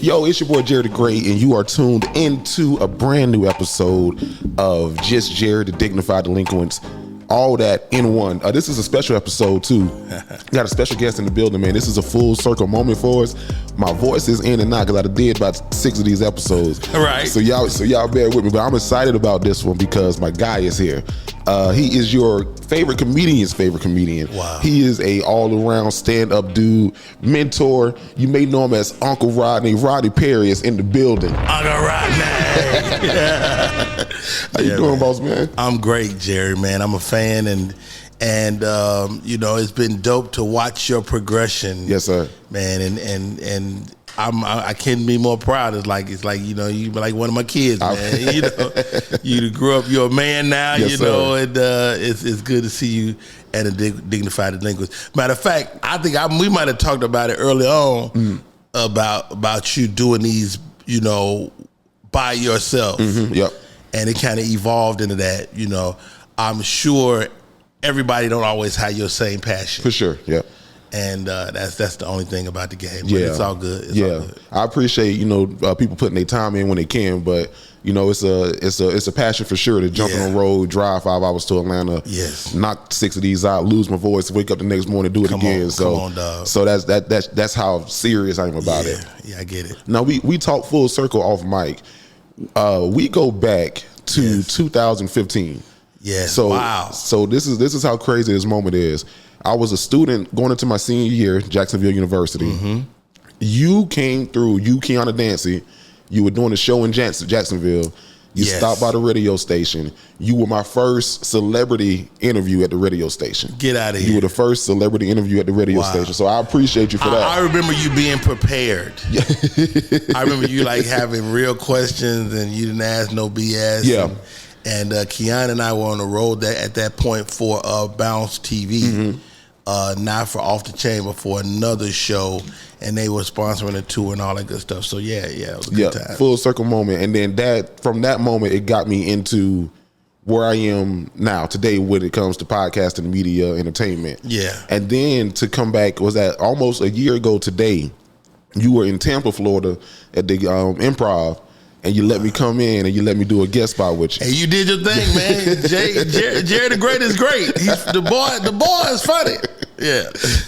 Yo, it's your boy Jerry the Great, and you are tuned into a brand new episode of Just Jerry the Dignified, Delinquents. All that in one. This is a special episode too. Got a special guest in the building, man. This is a full circle moment for us. My voice is in and out because I did about 6 of these episodes. Right. So y'all bear with me, but I'm excited about this one because my guy is here. He is your favorite comedian's favorite comedian. Wow. He is a all-around stand-up dude, mentor. You may know him as Uncle Rodney. Rodney Perry is in the building. Uncle Rodney. How you doing, boss man? I'm great, Jerry, man. I'm a fan, and you know, it's been dope to watch your progression. Yes, sir. Man, and I can't be more proud. It's like you know, you like one of my kids, man. You know, you grew up. You're a man now. Yes, you know, and it's good to see you at a Dignified Delinquents. Matter of fact, I think we might have talked about it early on about you doing these, you know, by yourself. Yep. And it kind of evolved into that. You know, I'm sure everybody don't always have your same passion. For sure. Yeah. And that's the only thing about the game. But it's all good. It's all good. I appreciate, you know, people putting their time in when they can, but you know, it's a passion for sure to jump on the road, drive 5 hours to Atlanta, knock 6 of these out, lose my voice, wake up the next morning, do it again. Come on, dog. So that's how serious I am about it. Yeah, I get it. Now we talk full circle off mic. We go back to 2015. Yes. So wow. So this is how crazy this moment is. I was a student going into my senior year, Jacksonville University. You came through, Kiana Dancy. You were doing a show in Jacksonville. You stopped by the radio station. You were my first celebrity interview at the radio station. Get out of here. You were the first celebrity interview at the radio station. So I appreciate you for that. I remember you being prepared. I remember you like having real questions and you didn't ask no BS. Yeah. And Kiana and I were on the road at that point for Bounce TV. Not for Off the Chain, but for another show, and they were sponsoring a tour and all that good stuff. So yeah, it was a good time. Full circle moment, and then from that moment, it got me into where I am now today when it comes to podcasting, media, entertainment. Yeah, and then to come back was that almost a year ago today. You were in Tampa, Florida, at the Improv. And you let me come in and you let me do a guest spot with you. And you did your thing, man. Jerry the Great is great. The boy is funny. Yeah.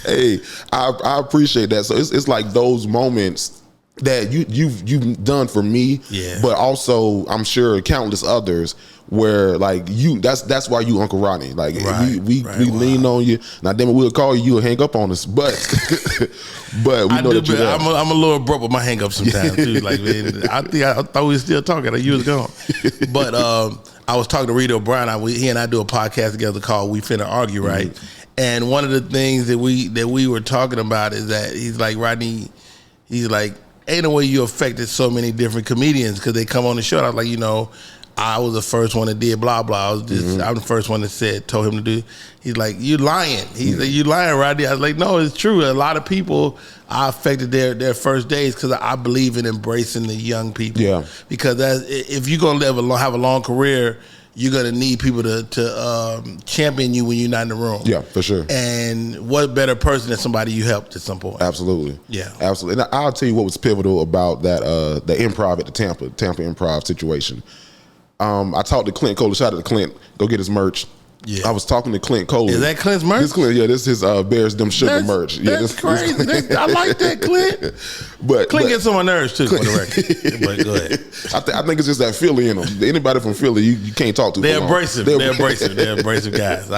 Hey, I appreciate that. So it's like those moments that you've done for me, but also I'm sure countless others where like that's why you Uncle Rodney. Like we lean on you. Now then we'll call you, you'll hang up on us. But but we know that you're there. I'm a little abrupt with my hang up sometimes too. Like man, I thought we were still talking. Like you was gone. But I was talking to Rita O'Brien. He and I do a podcast together called We Finna Argue, right? And one of the things that we were talking about is that he's like, Rodney, he's like, ain't no way you affected so many different comedians because they come on the show. I was like, you know, I was the first one that did blah blah. I'm the first one that told him to do. He's like, you lying. He's like, you lying, Rodney. I was like, no, it's true. A lot of people I affected their first days because I believe in embracing the young people. Yeah. Because if you're gonna have a long career, you're gonna need people to champion you when you're not in the room. Yeah, for sure. And what better person than somebody you helped at some point? Absolutely. Yeah, absolutely. And I'll tell you what was pivotal about that the improv at the Tampa improv situation. I talked to Clint Cole. Shout out to Clint. Go get his merch. Yeah. I was talking to Clint Cole. Is that Clint's merch? This Clint, yeah, this is his Bears Them Sugar merch. Yeah, that's crazy. I like that, Clint. But Clint gets on my nerves too, for the record. But go ahead. I think it's just that Philly in them. Anybody from Philly, you can't talk to. They're abrasive. They're abrasive guys.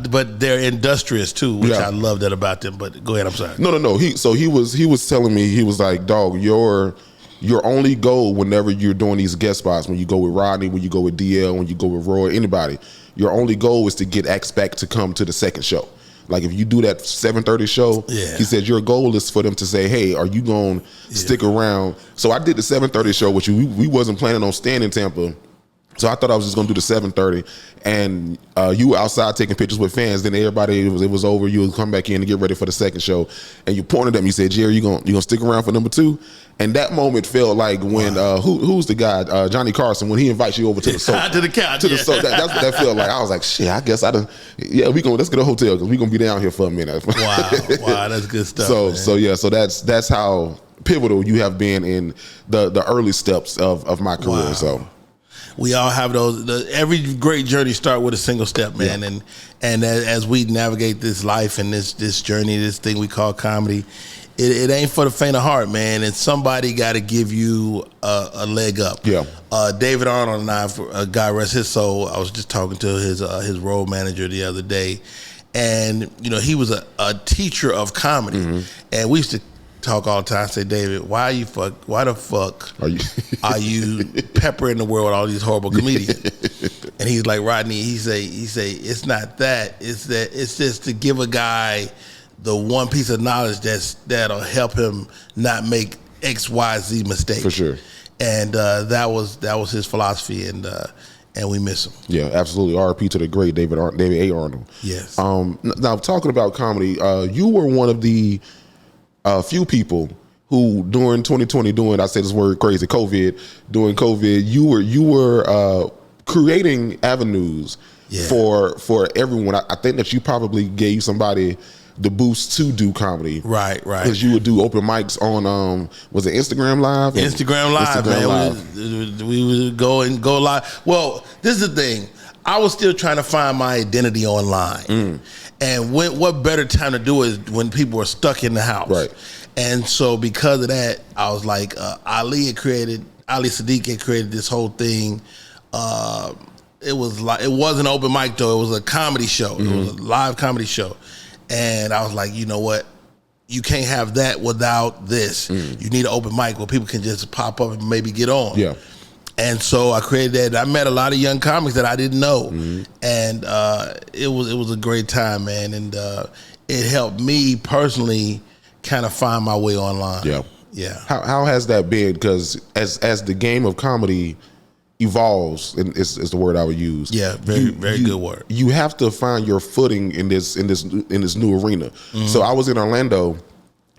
But they're industrious too, which I love that about them. But go ahead. I'm sorry. No. He was telling me, he was like, dog, your only goal whenever you're doing these guest spots, when you go with Rodney, when you go with DL, when you go with Roy, anybody, your only goal is to get X back to come to the second show. Like if you do that 7:30 show, he said your goal is for them to say, hey, are you going to stick around? So I did the 7:30 show with you. We wasn't planning on staying in Tampa. So I thought I was just going to do the 7:30, and you were outside taking pictures with fans. Then everybody, it was over. You would come back in to get ready for the second show, and you pointed at me. You said, "Jerry, you gonna stick around for number 2?" And that moment felt like when who's the guy, Johnny Carson, when he invites you over to the sofa, to the couch, to the sofa. That's what that felt like. I was like, shit, I guess I done. Yeah, let's get a hotel because we gonna be down here for a minute. Wow, that's good stuff. So that's how pivotal you have been in the early steps of my career. Wow. So we all have those. Every great journey start with a single step, man. Yeah. And as we navigate this life and this journey, this thing we call comedy, it ain't for the faint of heart, man. And somebody got to give you a leg up. Yeah. David Arnold and I, God rest his soul, I was just talking to his road manager the other day, and he was a teacher of comedy, and we used to talk all the time. Say, David, why the fuck are you peppering the world with all these horrible comedians? And he's like, Rodney, he say it's not that. It's just to give a guy the one piece of knowledge that'll help him not make XYZ mistakes. For sure. And that was his philosophy, and we miss him. Yeah, absolutely. R.I.P. to the great David A. Arnold. Yes. Now, talking about comedy, you were one of the few people who during 2020, I say this word crazy, during COVID, you were creating avenues for everyone. I think that you probably gave somebody the boost to do comedy. Right. Because you would do open mics on, was it Instagram Live? Instagram Live, man. We would go live. Well, this is the thing. I was still trying to find my identity online. And what better time to do it when people are stuck in the house. Right. And so because of that, I was like, Ali Sadiq had created this whole thing. It wasn't an open mic though. It was a comedy show. It was a live comedy show. And I was like, you know what? You can't have that without this. You need an open mic where people can just pop up and maybe get on. Yeah. And so I created that. I met a lot of young comics that I didn't know, and it was a great time, man. And it helped me personally kind of find my way online. Yeah. How has that been? Because as the game of comedy evolves, and is the word I would use. Yeah, very good word. You have to find your footing in this new arena. So I was in Orlando,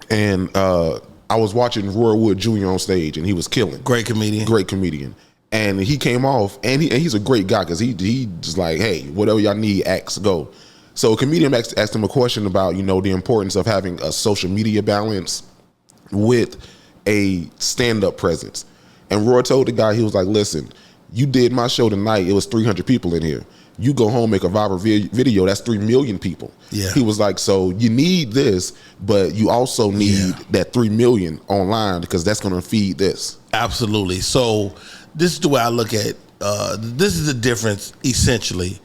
and I was watching Roy Wood Jr. on stage, and he was killing. Great comedian. And he came off, and he's a great guy because he just like, hey, whatever y'all need, ask, go. So a comedian asked him a question about the importance of having a social media balance with a stand-up presence. And Roy told the guy, he was like, listen, you did my show tonight, it was 300 people in here. You go home, make a viral video, that's 3 million people. Yeah. He was like, so you need this, but you also need that 3 million online because that's going to feed this. Absolutely. So this is the way I look at this is the difference, essentially.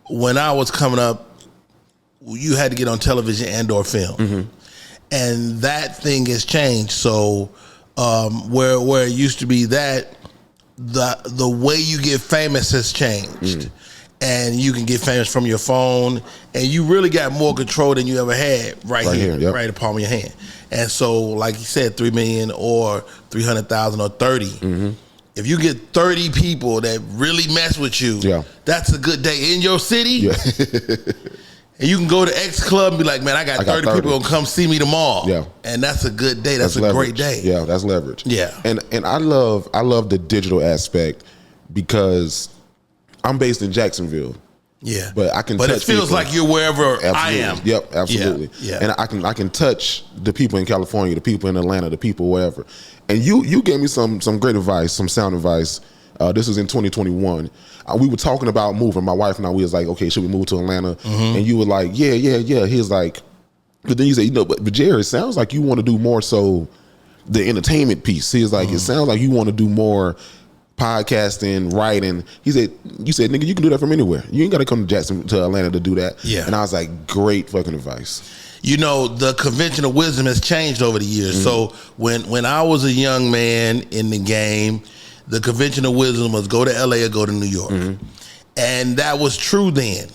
When I was coming up, you had to get on television and or film. And that thing has changed. So where it used to be that the way you get famous has changed. And you can get famous from your phone, and you really got more control than you ever had right here, right in the palm of your hand. And so, like you said, 3 million or 300,000 or 30. If you get 30 people that really mess with you, that's a good day in your city. And you can go to X Club and be like, man, I got 30 people gonna come see me tomorrow. And that's a good day. That's a leverage. great day. Yeah, that's leverage. Yeah. And I love the digital aspect because I'm based in Jacksonville. Yeah. But I can touch it feels people. like you're wherever Absolutely. I am. Yep, absolutely. Yeah. And I can touch the people in California, the people in Atlanta, the people wherever. And you gave me some great advice, some sound advice. This was in 2021. We were talking about moving. My wife and I, we was like, okay, should we move to Atlanta? And you were like, yeah. He was like, but then you said, but Jerry, it sounds like you want to do more so the entertainment piece. He was like, it sounds like you want to do more podcasting, writing. He said, you said, nigga, you can do that from anywhere. You ain't got to come to Atlanta to do that. Yeah. And I was like, great fucking advice. The conventional wisdom has changed over the years. So when I was a young man in the game, the conventional wisdom was go to LA or go to New York. And that was true then.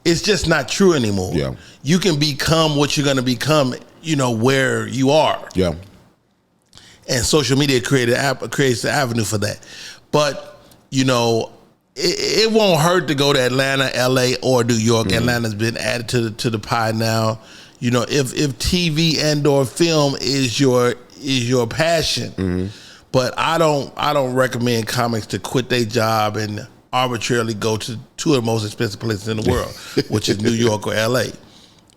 It's just not true anymore. Yeah. You can become what you're going to become, where you are. Yeah. And social media creates the avenue for that. But, it won't hurt to go to Atlanta, LA, or New York. Atlanta's been added to the pie now. If TV and or film is your passion. But I don't recommend comics to quit their job and arbitrarily go to two of the most expensive places in the world, which is New York or LA.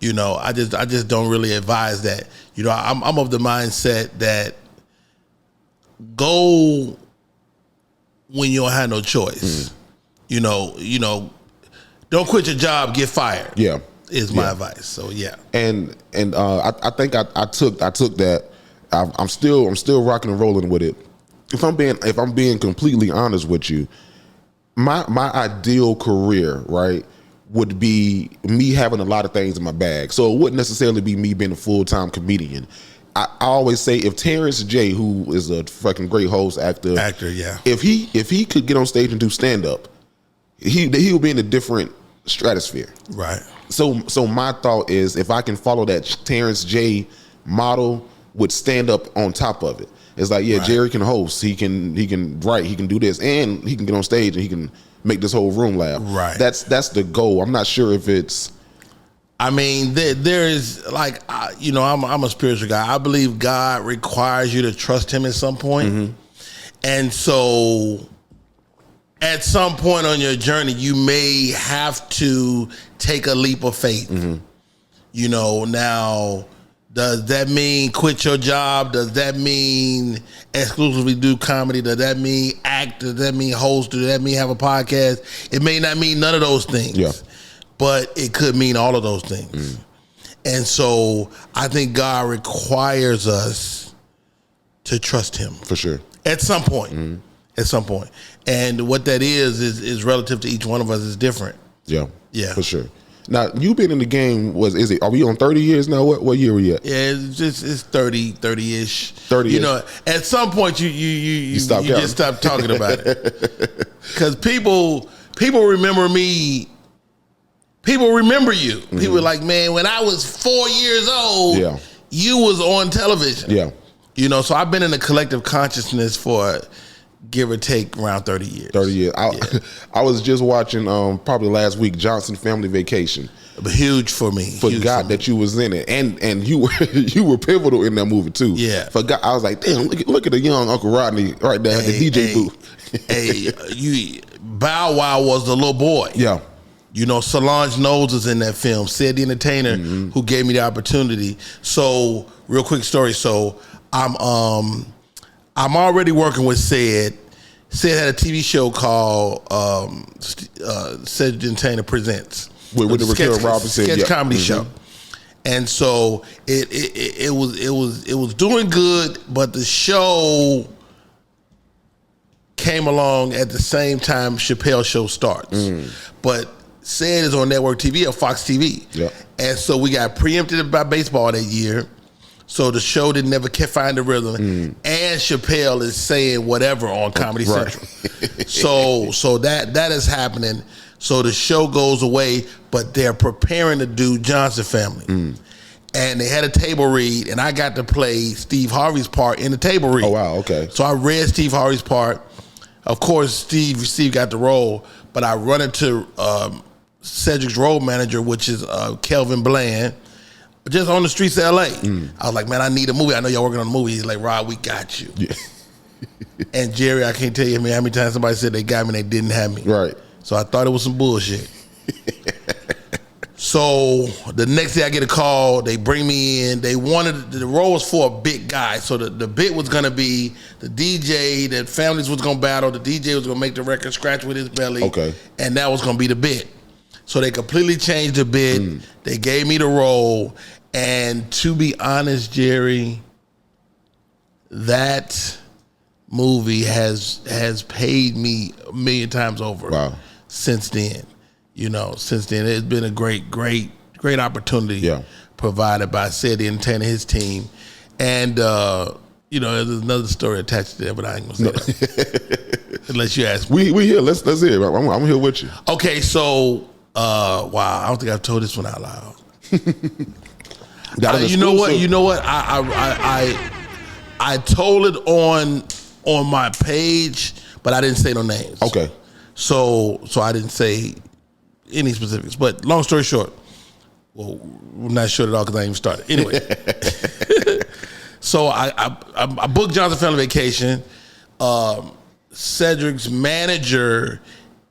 I just don't really advise that. I'm of the mindset that go when you don't have no choice. You know, don't quit your job, get fired. Yeah, is my advice. So yeah, and I think I took that. I'm still rocking and rolling with it. If I'm being completely honest with you, my ideal career, right, would be me having a lot of things in my bag. So it wouldn't necessarily be me being a full-time comedian. I always say, if Terrence J, who is a fucking great host, actor, yeah, if he could get on stage and do stand-up, he would be in a different stratosphere. Right. So my thought is, if I can follow that Terrence J model with stand-up on top of it, it's like, yeah, right. Jerry can host, he can write, he can do this, and he can get on stage and he can make this whole room laugh. Right. That's the goal. I'm not sure if it's. I mean, there is, like, I'm a spiritual guy. I believe God requires you to trust Him at some point, and so at some point on your journey, you may have to take a leap of faith. You know, now, does that mean quit your job? Does that mean exclusively do comedy? Does that mean act? Does that mean host? Does that mean have a podcast? It may not mean none of those things. Yeah. But it could mean all of those things. And so I think God requires us to trust Him. For sure. At some point. At some point. And what that is relative to each one of us is different. Yeah. Yeah. For sure. Now, you've been in the game, are we on 30 years now? What year are we at? Yeah, it's 30-ish. 30 You know, at some point you just stop talking about it. Because people remember me. People remember you. People are like, man, when I was 4 years old, you was on television. Yeah. You know, so I've been in the collective consciousness for give or take around 30 years. 30 years. I was just watching probably last week Johnson Family Vacation. Huge for me. Forgot that you was in it, and you were pivotal in that movie too. Yeah. Forgot. I was like, damn, look at the young Uncle Rodney right there at the DJ booth. Bow Wow was the little boy. Yeah. You know, Solange Knowles is in that film. Cedric the Entertainer, who gave me the opportunity. So, real quick story. So, I'm already working with Ced. Ced had a TV show called Cedric the Entertainer Presents. With the Raquel Robinson sketch comedy show. And so it was doing good, but the show came along at the same time Chappelle's show starts. But Ced is on network TV or Fox TV. Yeah. And so we got preempted by baseball that year. So the show didn't never find the rhythm. And Chappelle is saying whatever on Comedy Central. So that is happening. So the show goes away, but they're preparing to do Johnson Family. And they had a table read, and I got to play Steve Harvey's part in the table read. Oh, wow, okay. So I read Steve Harvey's part. Of course, Steve got the role, but I run into Cedric's road manager, which is Kelvin Bland, just on the streets of L.A. I was like, man, I need a movie. I know y'all working on a movie. He's like, Rod, we got you. Yeah. And Jerry, I can't tell you how many times somebody said they got me and they didn't have me. Right. So I thought it was some bullshit. So the next day I get a call. They bring me in. They wanted, the role was for a big guy. So the bit was going to be the DJ that families was going to battle. The DJ was going to make the record scratch with his belly. Okay. And that was going to be the bit. So they completely changed the bit. They gave me the role. And to be honest, Jerry, that movie has paid me a million times over. Wow. Since then. You know, since then, it's been a great opportunity provided by Cedric the Entertainer, his team. And, you know, there's another story attached to that, but I ain't going to say that. Unless you ask me. We here. Let's hear it. I'm here with you. Okay, so, wow, I don't think I've told this one out loud. You know what? I told it on my page, but I didn't say no names. Okay. So I didn't say any specifics, but long story short, well, we're not short at all because I ain't even started. Anyway, so I booked Johnson Family Vacation. Cedric's manager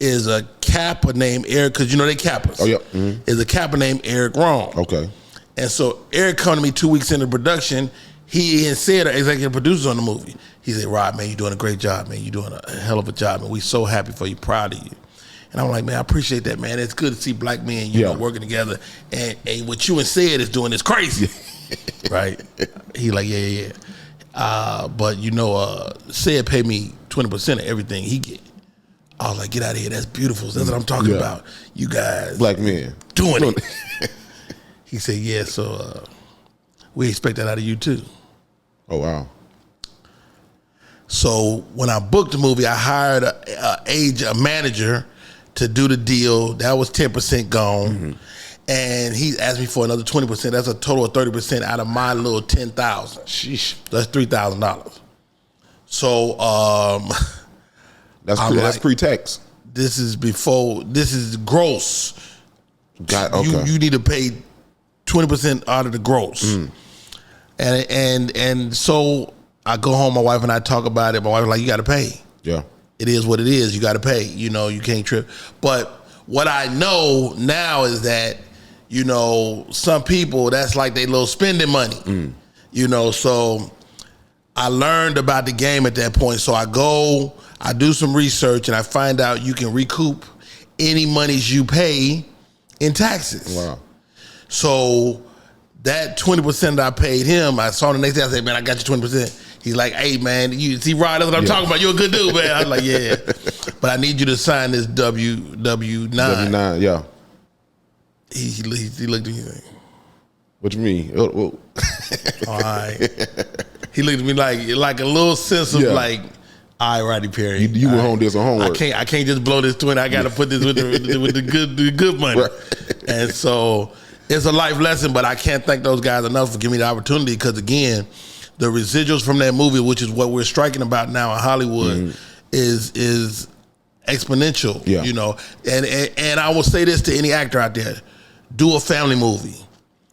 is a Kappa named Eric, because you know they Kappas. Oh yeah, is a Kappa named Eric Rome. Okay, and so Eric come to me 2 weeks into production. he and Sid are executive producers on the movie. He said, Rod, man, you're doing a great job, man. You're doing a hell of a job, and we're so happy for you, proud of you. And I'm like, man, I appreciate that, man. It's good to see black men, you know, working together. And what you and Sid is doing is crazy. Right? He like, yeah. But, you know, Sid paid me 20% of everything he get. I was like, get out of here. That's beautiful. That's what I'm talking about. You guys. Black men. Doing it. He said, yeah, so we expect that out of you, too. Oh, wow. So when I booked the movie, I hired a manager to do the deal. That was 10% gone. Mm-hmm. And he asked me for another 20%. That's a total of 30% out of my little $10,000. Sheesh. That's $3,000. So that's pre-tax. This is gross. Okay. You need to pay 20% out of the gross. Mm. And so I go home, my wife and I talk about it. My wife was like, you got to pay. Yeah. It is what it is. You got to pay. You know, you can't trip. But what I know now is that, you know, some people, that's like they little spending money. Mm. You know, so I learned about the game at that point. So I do some research, and I find out you can recoup any monies you pay in taxes. Wow. So that 20% that I paid him, I saw him the next day. I said, man, I got you 20%. He's like, hey, man, you see, Rod, that's what I'm talking about. You're a good dude, man. I was like, yeah. But I need you to sign this W9. W9, yeah. He looked at me like, what you mean? All right. He looked at me like a little sense of like, all right, Rodney Perry. You went home, did some homework. I can't just blow this 20. I got to put this with the good money. Right. And so it's a life lesson, but I can't thank those guys enough for giving me the opportunity, because, again, the residuals from that movie, which is what we're striking about now in Hollywood, is exponential. Yeah. You know, and I will say this to any actor out there: do a family movie.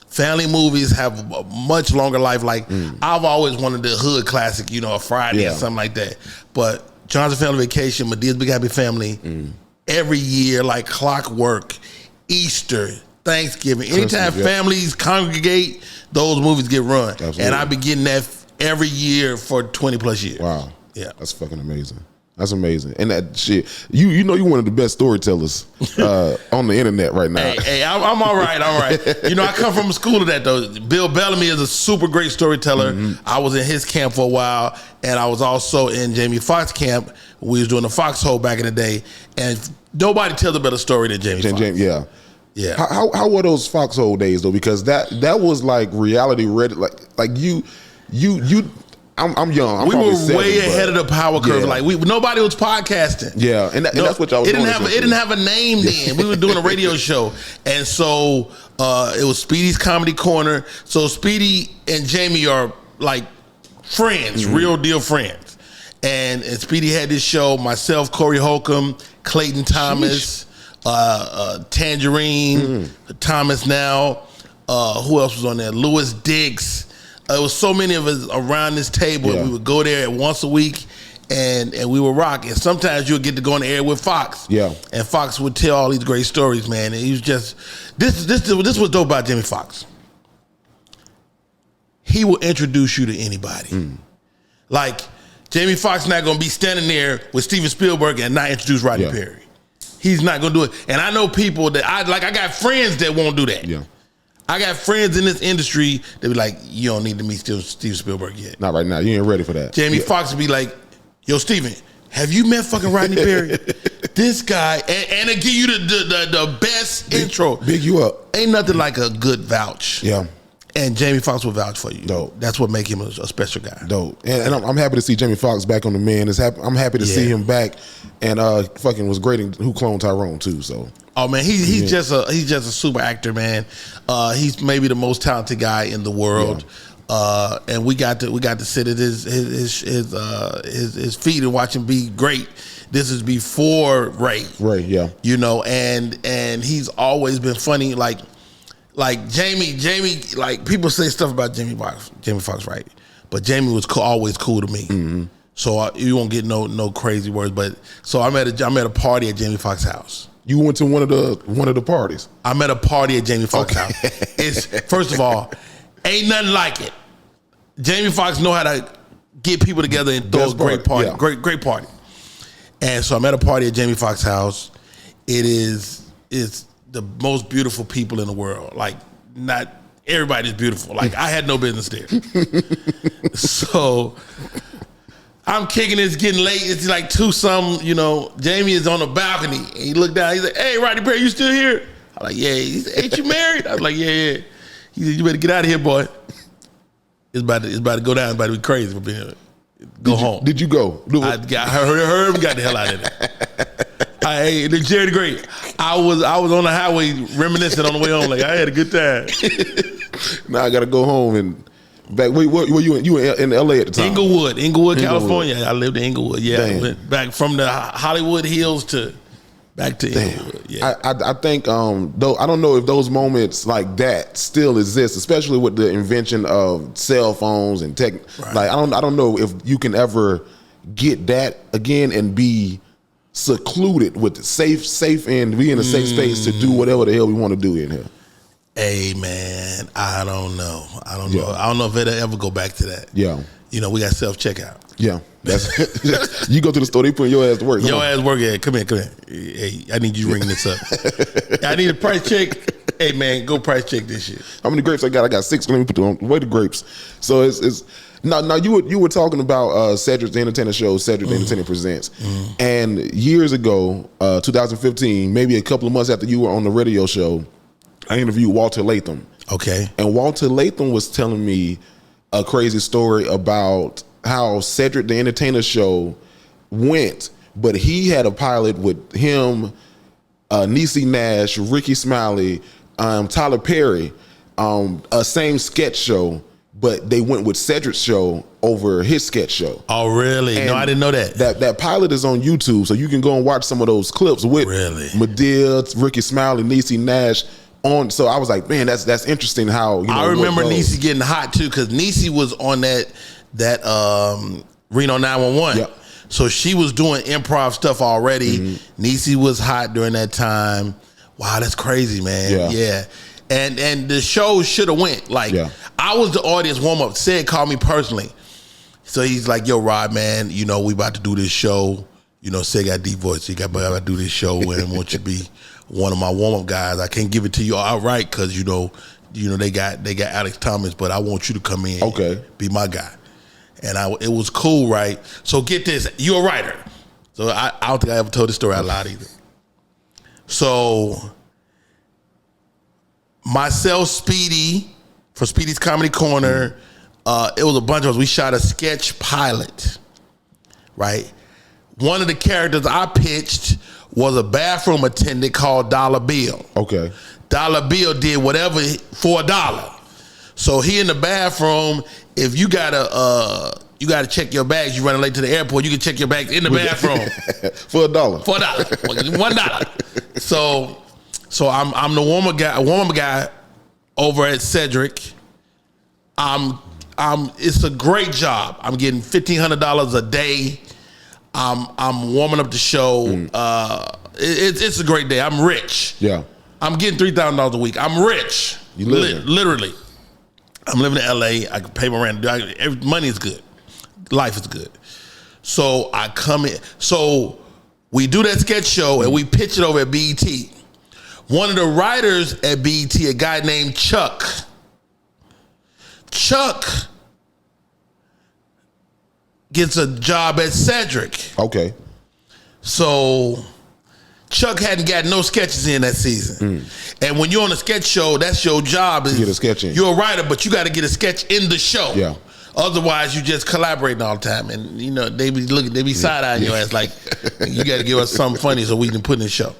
Family movies have a much longer life. Like I've always wanted the hood classic, you know, a Friday or something like that. But John's Family Vacation, Medea's Big Happy Family, every year like clockwork, Easter, Thanksgiving, anytime families congregate, those movies get run. Absolutely. And I've been getting that every year for 20 plus years. Wow. Yeah. That's fucking amazing. That's amazing. And that shit, you know, you're one of the best storytellers on the internet right now. Hey, I'm all right. You know, I come from a school of that, though. Bill Bellamy is a super great storyteller. Mm-hmm. I was in his camp for a while, and I was also in Jamie Foxx camp. We was doing the Foxhole back in the day, and nobody tells a better story than Jamie Foxx. Yeah. Yeah. How were those Foxhole days, though? Because that was like reality ready. Like you. I'm young. We were way ahead of the power curve. Like nobody was podcasting. Yeah, and that's what y'all was doing. It didn't have a name then. We were doing a radio show, and so it was Speedy's Comedy Corner. So Speedy and Jamie are like friends, real deal friends. And Speedy had this show. Myself, Corey Holcomb, Clayton Thomas, Tangerine, Thomas now. Who else was on there? Louis Diggs. It was so many of us around this table. Yeah. We would go there once a week, and we would rock. And sometimes you would get to go on the air with Fox. Yeah. And Fox would tell all these great stories, man. And he was just this was dope about Jamie Foxx. He will introduce you to anybody. Like Jamie Foxx not gonna be standing there with Steven Spielberg and not introduce Rodney Perry. He's not gonna do it. And I know people that I got friends that won't do that. Yeah. I got friends in this industry that be like, you don't need to meet Steven Spielberg yet. Not right now. You ain't ready for that. Jamie Foxx would be like, yo, Steven, have you met fucking Rodney Perry? This guy, and it give you the best intro. Big you up. Ain't nothing like a good vouch. Yeah. And Jamie Foxx will vouch for you. Dope. That's what make him a special guy. Dope. And I'm happy to see Jamie Foxx back on the man. I'm happy to see him back. And fucking was great in Who Cloned Tyrone too. So. Oh man, he's just a super actor, man. He's maybe the most talented guy in the world. Yeah. And we got to sit at his feet and watch him be great. This is before Ray. Ray, yeah. You know, and he's always been funny. Like Jamie, like people say stuff about Jamie Foxx, right? But Jamie was always cool to me. Mm-hmm. So you won't get no crazy words. But so I'm at a party at Jamie Foxx's house. You went to one of the parties. I'm at a party at Jamie Foxx's house. It's first of all, ain't nothing like it. Jamie Foxx know how to get people together and throw a great party, great party. And so I'm at a party at Jamie Foxx's house. It's the most beautiful people in the world. Like, not everybody's beautiful. Like, I had no business there. So I'm kicking it, it's getting late. It's like 2-something, you know. Jamie is on the balcony. And he looked down. He's like, hey, Rodney Perry, you still here? I'm like, yeah. He said, ain't you married? I was like, yeah. He said, you better get out of here, boy. It's about to go down. It's about to be crazy. Go home. Did you go? I heard him, got the hell out of there. The Jerry the Great. I was on the highway reminiscing on the way home. Like, I had a good time. Now I got to go home and back. Where you in? You were in L.A. at the time? Inglewood, California. I lived in Inglewood. Yeah, I went back from the Hollywood Hills back to Inglewood. Yeah. I think though I don't know if those moments like that still exist, especially with the invention of cell phones and tech. Right. Like I don't know if you can ever get that again and be secluded with the safe and be in a safe space to do whatever the hell we want to do in here. Hey man, I don't know. I don't know if it'll ever go back to that. Yeah. You know, we got self-checkout. Yeah. That's you go to the store, they put your ass to work. Ass work, yeah. Come here. Hey, I need you ringing this up. I need a price check. Hey man, go price check this shit. How many grapes I got? I got 6. Let me put them away the grapes. So it's now you were talking about Cedric the Entertainer show, Cedric the Entertainer Presents. And years ago, 2015, maybe a couple of months after you were on the radio show, I interviewed Walter Latham. Okay. And Walter Latham was telling me a crazy story about how Cedric the Entertainer show went, but he had a pilot with him, Niecy Nash, Ricky Smiley, Tyler Perry, a same sketch show, but they went with Cedric's show over his sketch show. Oh, really? And no, I didn't know that. That pilot is on YouTube, so you can go and watch some of those clips with Madea, Ricky Smiley, Niecy Nash. So I was like, man, that's interesting how I remember Niecy getting hot too, because Niecy was on that Reno 911. Yep. So she was doing improv stuff already. Niecy was hot during that time. Wow, that's crazy, man. Yeah. And the show should have went. Like, I was the audience warm up. Sid called me personally. So he's like, yo, Rod, man, you know, we about to do this show. You know, Sid got deep voice. He got to do this show and I want you to be one of my warm up guys. I can't give it to you outright because you know they got Alex Thomas, but I want you to come in, be my guy. And it was cool, right? So get this, you're a writer. So I don't think I ever told this story out loud either. So myself, Speedy, for Speedy's Comedy Corner, it was a bunch of us. We shot a sketch pilot, right? One of the characters I pitched was a bathroom attendant called Dollar Bill. Okay. Dollar Bill did whatever for $1. So he in the bathroom, if you gotta check your bags, you running late to the airport, you can check your bags in the bathroom. For $1. For $1. $1. So I'm the warm up guy over at Cedric. It's a great job. I'm getting $1,500 a day. I'm warming up the show. It's a great day. I'm rich. Yeah. I'm getting $3,000 a week. I'm rich. You literally. I'm living in LA. I can pay my rent. Money is good. Life is good. So I come in. So we do that sketch show and we pitch it over at BET. One of the writers at BET, a guy named Chuck. Chuck gets a job at Cedric. Okay. So Chuck hadn't got no sketches in that season. And when you're on a sketch show, that's your job. Is get a sketch in. You're a writer, but you got to get a sketch in the show. Yeah. Otherwise, you just collaborating all the time. And, you know, they be side-eyeing your ass like, you got to give us something funny so we can put in the show.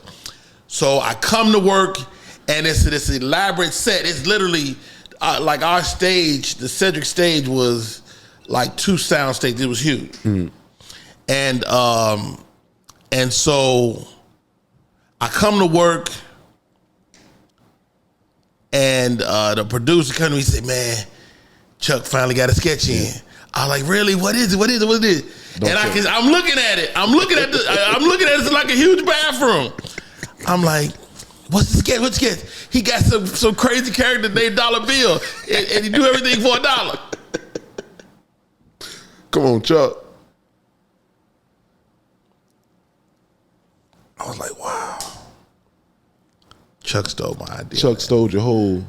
So I come to work, and it's this elaborate set. It's literally like our stage, the Cedric stage was like 2 sound stages. It was huge. And so I come to work, and the producer come to me and say, man, Chuck finally got a sketch in. I was like, really? What is it? What is it? What is it? I'm looking at it. I'm looking at it. It's like a huge bathroom. I'm like, what's the sketch? What's the sketch? He got some crazy character named Dollar Bill, and he do everything for $1. Come on, Chuck. I was like, wow. Chuck stole my idea. Chuck stole your whole. And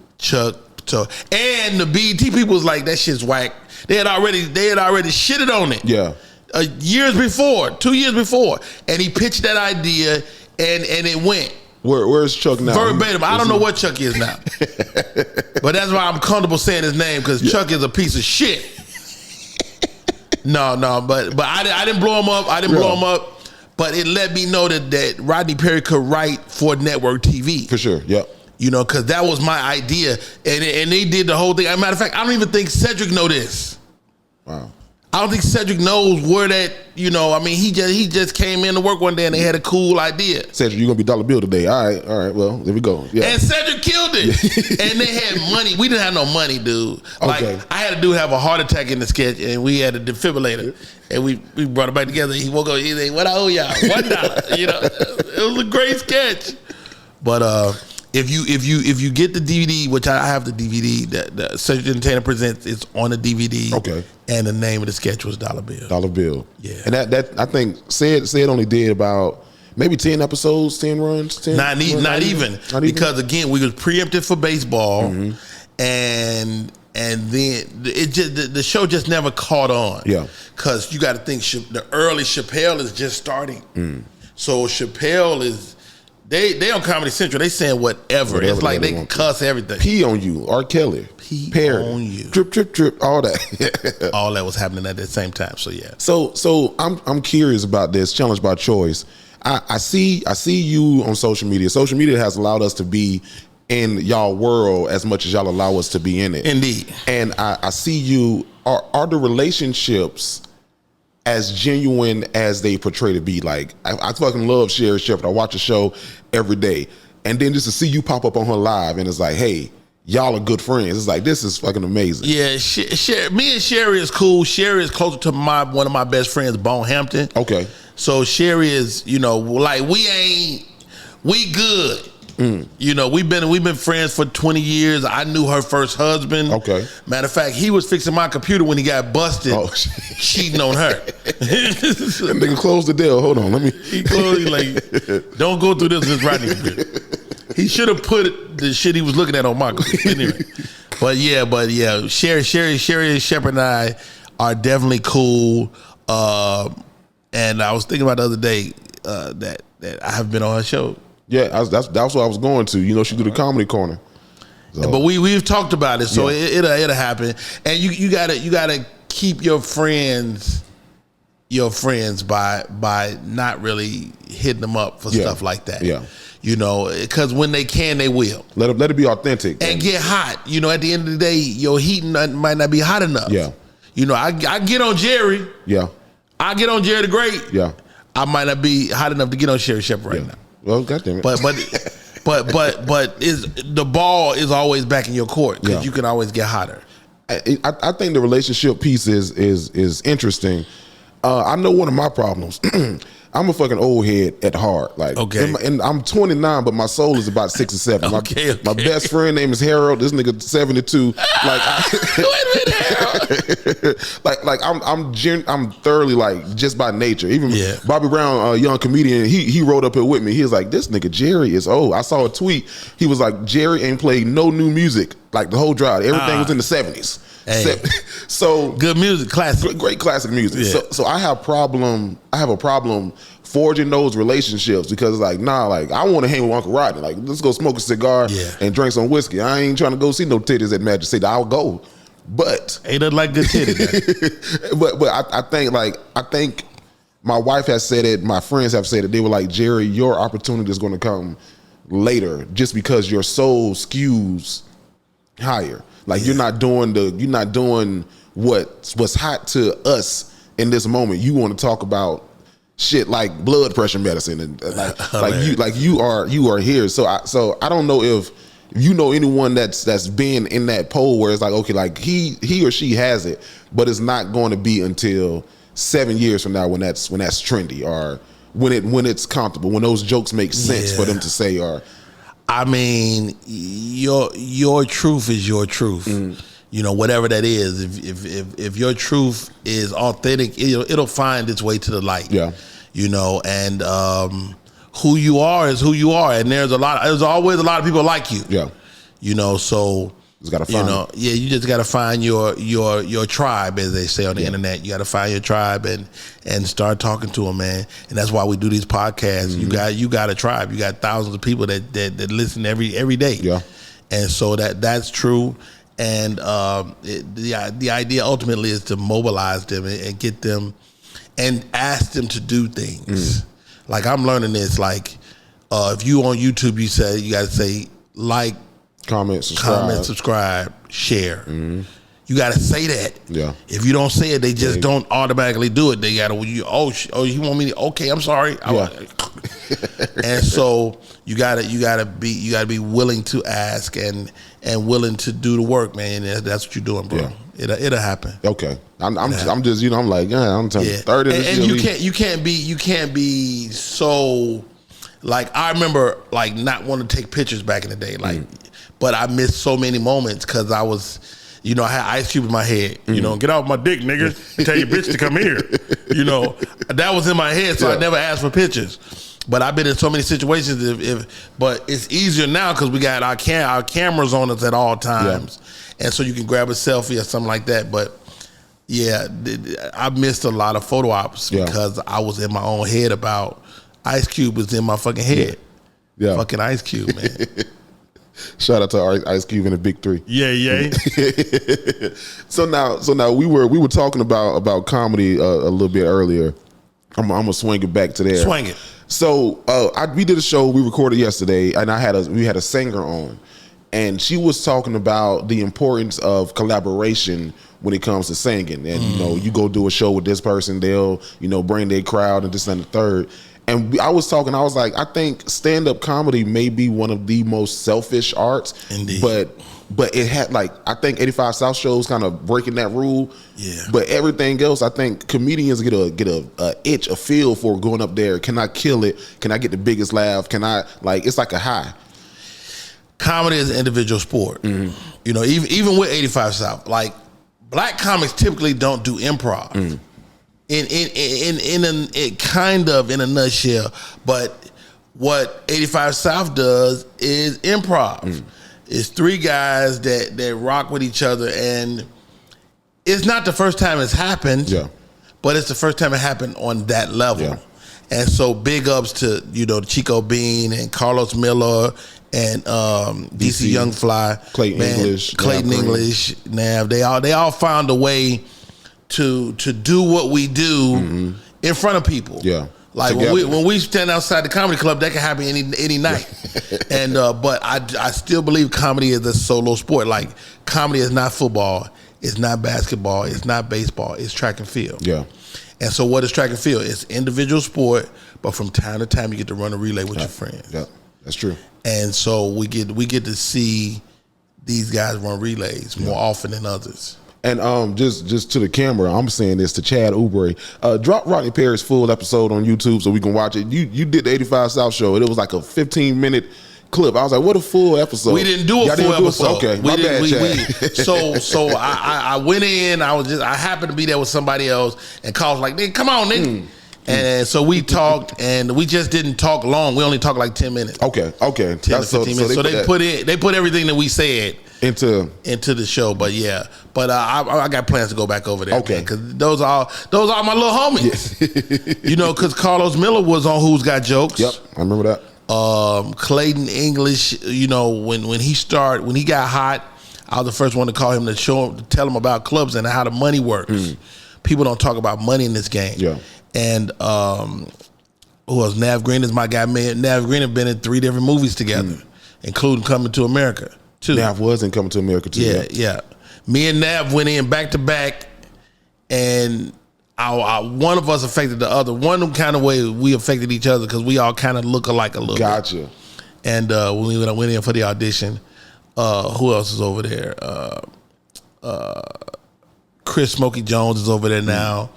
the BET people was like, that shit's whack. They had already shitted on it. Yeah. 2 years before, and he pitched that idea, and it went. Where's Chuck now? Verbatim. I don't know what Chuck is now, but that's why I'm comfortable saying his name, because Chuck is a piece of shit. No, but I didn't blow him up. Blow him up, but it let me know that Rodney Perry could write for network TV for sure. Yep. You know, because that was my idea, and they did the whole thing. As a matter of fact, I don't even think Cedric know this. Wow. I don't think Cedric knows where that, you know, I mean, he just came in to work one day and they had a cool idea. Cedric, you're going to be $1 today. All right, well, there we go. Yeah. And Cedric killed it. And they had money. We didn't have no money, dude. Like, okay. I had a dude have a heart attack in the sketch, and we had a defibrillator, and we brought it back together. He woke up, he said, what I owe y'all? $1. You know, it was a great sketch. But if you get the DVD, which I have the DVD that Cedric the Entertainer presents, it's on the DVD. Okay. And the name of the sketch was $1. $1. Yeah. And that I think said only did about maybe 10 episodes, 10 runs, 10. Not even. Because again, we was preempted for baseball, and then the show just never caught on. Yeah. Because you got to think the early Chappelle is just starting. So Chappelle is. They on Comedy Central. They saying whatever. It's like they cuss everything. Pee on you. R. Kelly. Pee on you. Drip. All that. All that was happening at the same time. So yeah. So I'm curious about this challenge by choice. I see you on social media. Social media has allowed us to be in y'all world as much as y'all allow us to be in it. Indeed. And I see you. Are the relationships as genuine as they portray to be? Like, I fucking love Sherry Shepherd. I watch the show every day, and then just to see you pop up on her live, and it's like, hey, y'all are good friends. It's like, this is fucking amazing. Yeah, me and Sherry is cool. Sherry is closer to one of my best friends, Bone Hampton. Okay. So Sherry is, you know, like we good. You know, we've been friends for 20 years. I knew her first husband. Okay. Matter of fact, he was fixing my computer when he got busted cheating on her. That nigga closed the deal. Hold on, let me. He closed. Like, don't go through this Rodney computer. He should have put the shit he was looking at on my computer. Anyway, but yeah, Sherry Shepherd and I are definitely cool. And I was thinking about the other day that I have been on her show. Yeah, that's what I was going to. You know, she do the comedy corner. So. But we've talked about it, so it'll happen. And you gotta keep your friends by not really hitting them up for stuff like that. Yeah. You know, because when they can, they will. Let it be authentic. And get hot. You know, at the end of the day, your heat might not be hot enough. Yeah. You know, I get on Jerry. Yeah. I get on Jerry the Great. Yeah. I might not be hot enough to get on Sherry Shepherd right now. Well, goddamn it. But the ball is always back in your court, because you can always get hotter. I think the relationship piece is interesting. I know one of my problems. I'm a fucking old head at heart. Like, and I'm 29, but my soul is about 6 or 7. My best friend name is Harold. This nigga 72. Like, wait a minute, Harold. I'm thoroughly like just by nature. Even Bobby Brown, a young comedian, he wrote up here with me. He was like, this nigga Jerry is old. I saw a tweet. He was like, Jerry ain't played no new music like the whole drive. Everything was in the 70s. Hey. So good music, classic, great classic music. Yeah. So I have a problem forging those relationships, because like, nah, like I want to hang with Uncle Rodney. Like, let's go smoke a cigar and drink some whiskey. I ain't trying to go see no titties at Magic City. I'll go, but ain't nothing like good titties. but I think my wife has said it. My friends have said it. They were like, Jerry, your opportunity is going to come later, just because your soul skews higher. Like you're not doing what's hot to us in this moment. You want to talk about shit like blood pressure medicine and you are here. So I don't know if you know anyone that's been in that pole where it's like, okay, like he or she has it, but it's not going to be until 7 years from now when that's trendy, or when it's comfortable, when those jokes make sense for them to say. Or I mean, your truth is your truth. whatever that is. If your truth is authentic, it'll find its way to the light. Yeah. And who you are is who you are, and there's always a lot of people like you. Yeah. So just gotta find you just gotta find your tribe, as they say on the internet. You gotta find your tribe and start talking to them, man. And that's why we do these podcasts. Mm-hmm. You got a tribe. You got thousands of people that listen every day. Yeah. And so that's true. And the idea ultimately is to mobilize them and get them and ask them to do things. Like I'm learning this. Like if you on YouTube, you got to say like, comment, subscribe, share. You got to say that. Yeah. If you don't say it, they just don't automatically do it. They got to. You want me to? Okay, I'm sorry. Yeah. And so you gotta be willing to ask and willing to do the work, man. And that's what you're doing, bro. Yeah. It'll happen. Okay. I'm just I'm like, I'm telling you, 30 and you can't be so like I remember like not wanting to take pictures back in the day, like. But I missed so many moments because I was, I had Ice Cube in my head. Get off my dick, nigga. Tell your bitch to come here. That was in my head, so I never asked for pictures. But I've been in so many situations. But it's easier now because we got our cameras on us at all times, and so you can grab a selfie or something like that. But yeah, I missed a lot of photo ops because I was in my own head about Ice Cube was in my fucking head. Yeah, fucking Ice Cube, man. Shout out to Ice Cube and the Big Three. Yeah. So now we were talking about comedy a little bit earlier. I'm gonna swing it back to there. Swing it. So we did a show we recorded yesterday, and we had a singer on, and she was talking about the importance of collaboration when it comes to singing. And you go do a show with this person, they'll bring their crowd and this and the third. And I was like, I think stand-up comedy may be one of the most selfish arts. Indeed. But it had I think 85 South shows kind of breaking that rule. Yeah. But everything else, I think comedians get a itch, a feel for going up there. Can I kill it? Can I get the biggest laugh? Can I it's like a high. Comedy is an individual sport. Even with 85 South, like black comics typically don't do improv. In a nutshell, but what 85 South does is improv. It's three guys that rock with each other, and it's not the first time it's happened. Yeah, but it's the first time it happened on that level. Yeah. And so big ups to Chico Bean and Carlos Miller and DC Young Fly, Clayton English, Nav. They all found a way to do what we do in front of people. Yeah. Like when we stand outside the comedy club, that can happen any night. And but I still believe comedy is a solo sport. Like comedy is not football, it's not basketball, it's not baseball, it's track and field. Yeah. And so what is track and field? It's individual sport, but from time to time you get to run a relay with your friends. Yeah, that's true. And so we get to see these guys run relays more often than others. And just to the camera, I'm saying this to Chad Oubre. Drop Rodney Perry's full episode on YouTube so we can watch it. You did the 85 South show, and it was like a 15-minute clip. I was like, what a full episode. We didn't do a full episode. Okay, my bad, Chad. So I went in. I happened to be there with somebody else, and Carl was like, "Nigga, come on, nigga." And so we talked, and we just didn't talk long. We only talked like 10 minutes. Okay. 10 to 15 minutes. So they put everything that we said into the show. But yeah, I got plans to go back over there. Okay, because those are my little homies. Yeah. Because Carlos Miller was on Who's Got Jokes. Yep, I remember that. Clayton English. When he got hot, I was the first one to call him to tell him about clubs and how the money works. People don't talk about money in this game. Yeah. And who else? Nav Green is my guy, man. Nav Green have been in 3 different movies together, including Coming to America, too. Nav was in Coming to America, too. Yeah. Me and Nav went in back to back, and one of us affected the other. One kind of way we affected each other because we all kind of look alike a little bit. Gotcha. And when we went in for the audition, who else is over there? Chris Smokey Jones is over there now.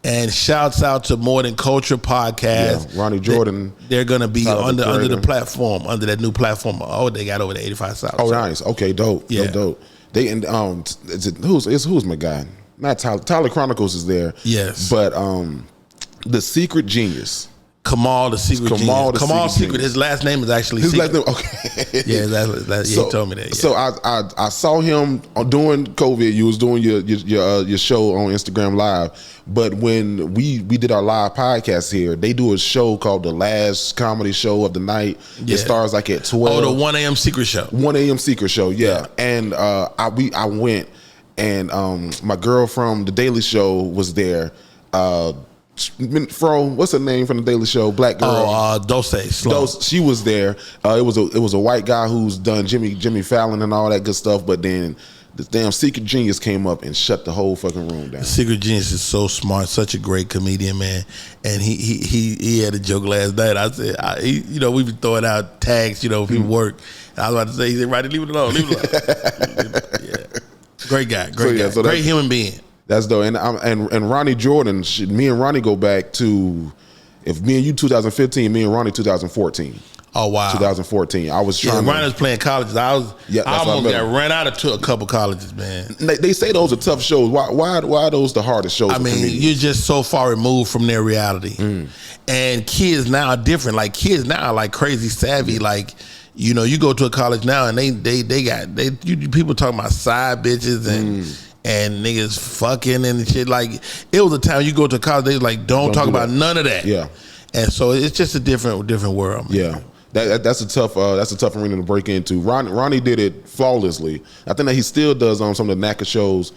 And shouts out to More Than Culture podcast. Yeah, Ronnie Jordan. They're going to be under the platform, under that new platform. Oh, they got over the 85 South. Oh, nice. Okay, dope. Yeah. Dope. They and who's my guy? Not Tyler. Tyler Chronicles is there. Yes, but the Secret Genius. Kamal the Secret Genius. Kamal Secret. His last name is actually his Secret. last name. Okay. Yeah, he told me that. Yeah. So I saw him during COVID. You was doing your show on Instagram Live, but when we did our live podcast here, they do a show called The Last Comedy Show of the Night. Yeah. It starts like at 12. Oh, the 1 a.m. Secret Show. 1 a.m. Secret Show. Yeah. And I went, and my girl from The Daily Show was there. Fro, what's her name from The Daily Show? Black girl. Oh, Dose. She was there. It was a white guy who's done Jimmy Fallon and all that good stuff. But then the damn Secret Genius came up and shut the whole fucking room down. The Secret Genius is so smart, such a great comedian, man. And he had a joke last night. I said, we be throwing out tags, people work. And I was about to say, he said, right, leave it alone. Yeah. Great guy, great human being. That's dope. And Ronnie Jordan, me and Ronnie go back to, if me and you 2015, me and Ronnie 2014. Oh wow, 2014. I was trying. Ronnie was playing colleges. I almost got ran out of a couple colleges, man. They say those are tough shows. Why are those the hardest shows? I mean, you're just so far removed from their reality. And kids now are different. Like kids now are like crazy savvy. Like you go to a college now and people talking about side bitches and niggas fucking and shit. Like it was a time you go to college, they was like, don't talk about none of that. Yeah. And so it's just a different world, man. Yeah. That's a tough arena to break into. Ronnie did it flawlessly. I think that he still does on some of the NACA shows,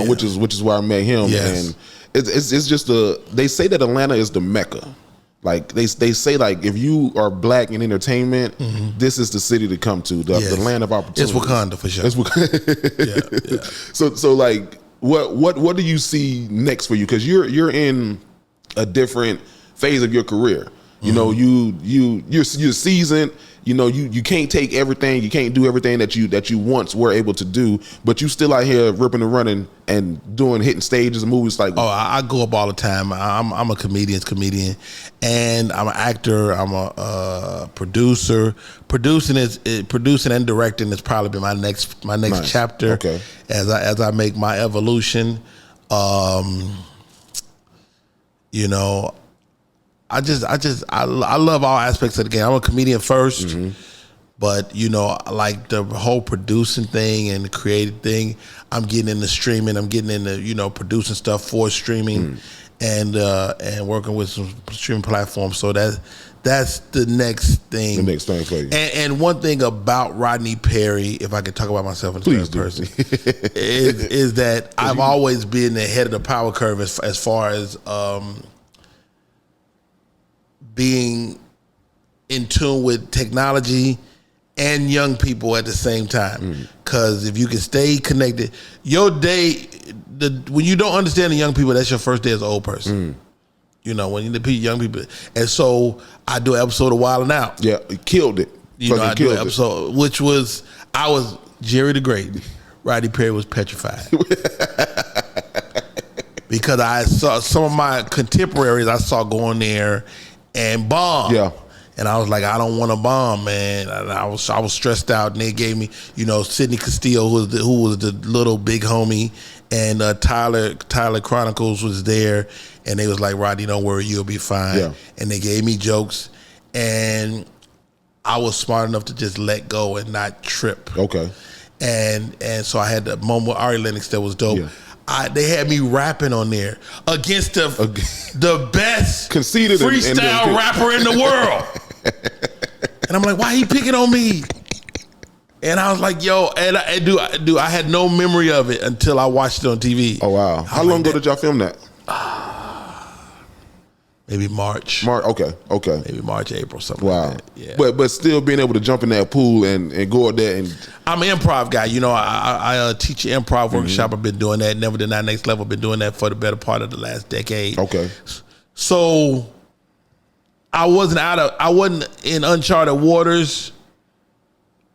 which is where I met him. Yes. And it's just they say that Atlanta is the Mecca. Like they say, like if you are black in entertainment, this is the city to come to, the land of opportunity. It's Wakanda for sure. It's Wakanda. Yeah. So like what do you see next for you? Because you're in a different phase of your career. You know, you're seasoned. You know, you can't take everything. You can't do everything that you once were able to do. But you still out here ripping and running and hitting stages and movies. Like, I go up all the time. I'm a comedian, and I'm an actor. I'm a producer. Producing and directing has probably been my next nice. Chapter. Okay. As I make my evolution. I love all aspects of the game. I'm a comedian first, but like the whole producing thing and the creative thing, I'm getting into streaming. I'm getting into producing stuff for streaming and working with some streaming platforms. So that's the next thing. The next thing for you. And one thing about Rodney Perry, if I could talk about myself in the third person, is that I've always been ahead of the power curve as far as being in tune with technology and young people at the same time. Because if you can stay connected, your day, when you don't understand the young people, that's your first day as an old person. When you the young people. And so I do an episode of Wildin' Out. Yeah, killed it. I do an episode, which was, I was Jerry the Great. Rodney Perry was petrified. Because I saw some of my contemporaries I saw going there and bomb. Yeah. And I was like, I don't want to bomb, man. And I was stressed out. And they gave me, Sidney Castillo, who was the little big homie, and Tyler Chronicles was there. And they was like, Rodney, don't worry, you'll be fine. Yeah. And they gave me jokes. And I was smart enough to just let go and not trip. Okay. And so I had the moment with Ari Lennox that was dope. Yeah. They had me rapping on there against the best conceited freestyle rapper in the world. And I'm like, why he picking on me? And I was like, yo, and I had no memory of it until I watched it on TV. Oh, wow. How long ago did y'all film that? Maybe March. Okay. Maybe March, April, something like that. Yeah. But still being able to jump in that pool and go out there and... I'm an improv guy. I teach an improv workshop. I've been doing that. Never Did Not Next Level. I've been doing that for the better part of the last decade. Okay. So I wasn't in uncharted waters,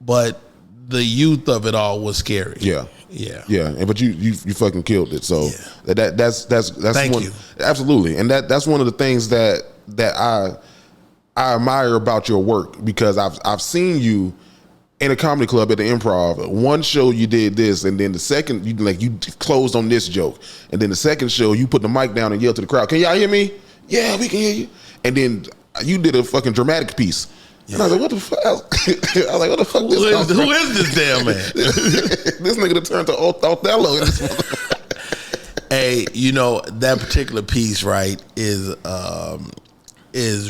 but the youth of it all was scary. Yeah. But you fucking killed it. So that's Thank you. Absolutely, and that's one of the things that I admire about your work, because I've seen you in a comedy club at the Improv. One show you did this, and then the second you closed on this joke, and then the second show you put the mic down and yelled to the crowd, "Can y'all hear me? Yeah, we can hear you." And then you did a fucking dramatic piece. Yeah. And I was like, "What the fuck?" I was like, "What the fuck?" Who is this damn man? This nigga that turned to Othello. Hey, that particular piece, right, is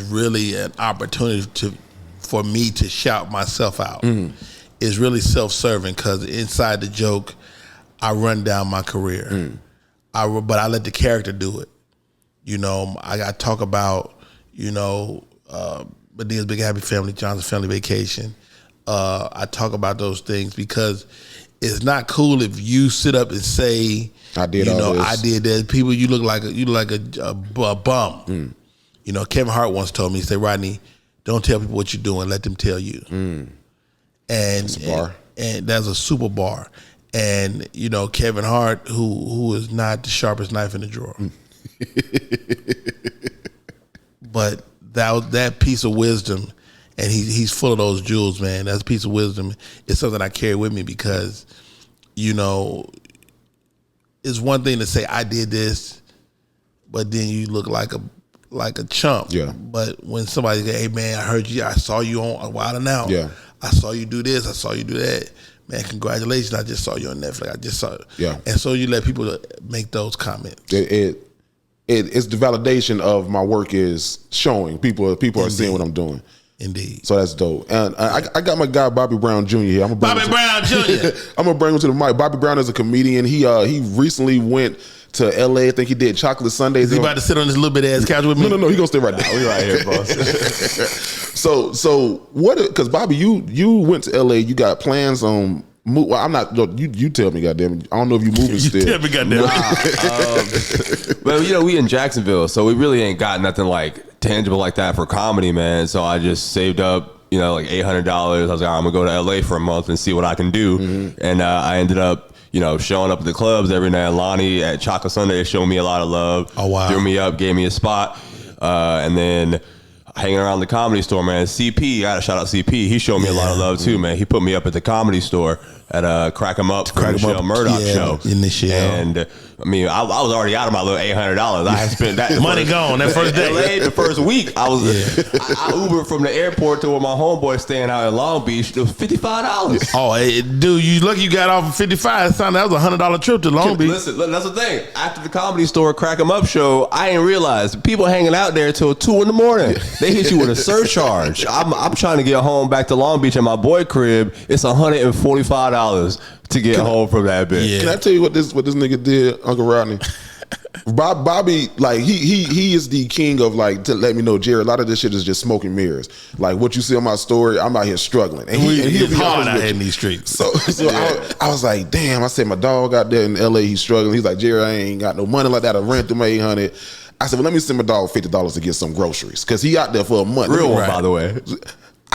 really an opportunity for me to shout myself out. It's really self-serving because inside the joke, I run down my career. But I let the character do it. I talk about, Medea's Big Happy Family, Johnson's Family Vacation. I talk about those things because it's not cool if you sit up and say, I did all this. I did that. People, you look like a bum. Kevin Hart once told me, he said, "Rodney, don't tell people what you're doing. Let them tell you." And that's a bar. And that's a super bar. And Kevin Hart, who is not the sharpest knife in the drawer, but that piece of wisdom, and he's full of those jewels, man. That piece of wisdom is something I carry with me because, it's one thing to say I did this, but then you look like a chump. Yeah. But when somebody say, "Hey man, I heard you. I saw you on Wild 'N Out. Yeah. I saw you do this. I saw you do that. Man, congratulations! I just saw you on Netflix. I just saw it." Yeah. And so you let people make those comments. It's the validation of my work is showing. People are seeing what I'm doing. Indeed. So that's dope. And I got my guy Bobby Brown Jr. here. Bobby Brown Jr. I'm gonna bring him to the mic. Bobby Brown is a comedian. He recently went to LA. I think he did Chocolate Sundays. Is he about to sit on this little bit ass couch with me? No. He gonna stay right there. We right here, boss. So what? Because Bobby, you went to LA. You got plans on. Well, I'm not. You tell me, goddamn. I don't know if you moving still. You tell me, goddamn. Well, we in Jacksonville, so we really ain't got nothing like tangible like that for comedy, man. So I just saved up, like $800. I was like, I'm gonna go to LA for a month and see what I can do, and I ended up, showing up at the clubs every night. Lonnie at Chocolate Sunday showed me a lot of love. Oh wow! Threw me up, gave me a spot, and then hanging around the Comedy Store, man. CP, I gotta shout out CP. He showed me a lot of love too, man. He put me up at the Comedy Store at Crack 'Em Up for the Michelle Murdoch show. In the show. And I was already out of my little $800. I had spent that money gone that first day. LA, the first week, I Ubered from the airport to where my homeboy staying out in Long Beach. It was $55. Oh, hey, dude, you lucky you got off at 55. That was a $100 trip to Long Beach. Listen, that's the thing. After the Comedy Store Crack 'Em Up show, I didn't realize people hanging out there till 2 in the morning. They hit you with a surcharge. I'm trying to get home back to Long Beach at my boy crib. It's $145 to get home from that bitch. Yeah. Can I tell you what this nigga did, Uncle Rodney? Bobby, like he is the king of to let me know, Jerry, a lot of this shit is just smoke and mirrors. Like what you see on my story, I'm out here struggling. And he'll be hard out here in these streets. So I was like, damn, I said my dog out there in LA, he's struggling. He's like, Jerry, I ain't got no money like that. I ran through my 800. I said, well, let me send my dog $50 to get some groceries. Cause he out there for a month. Real one, by the way.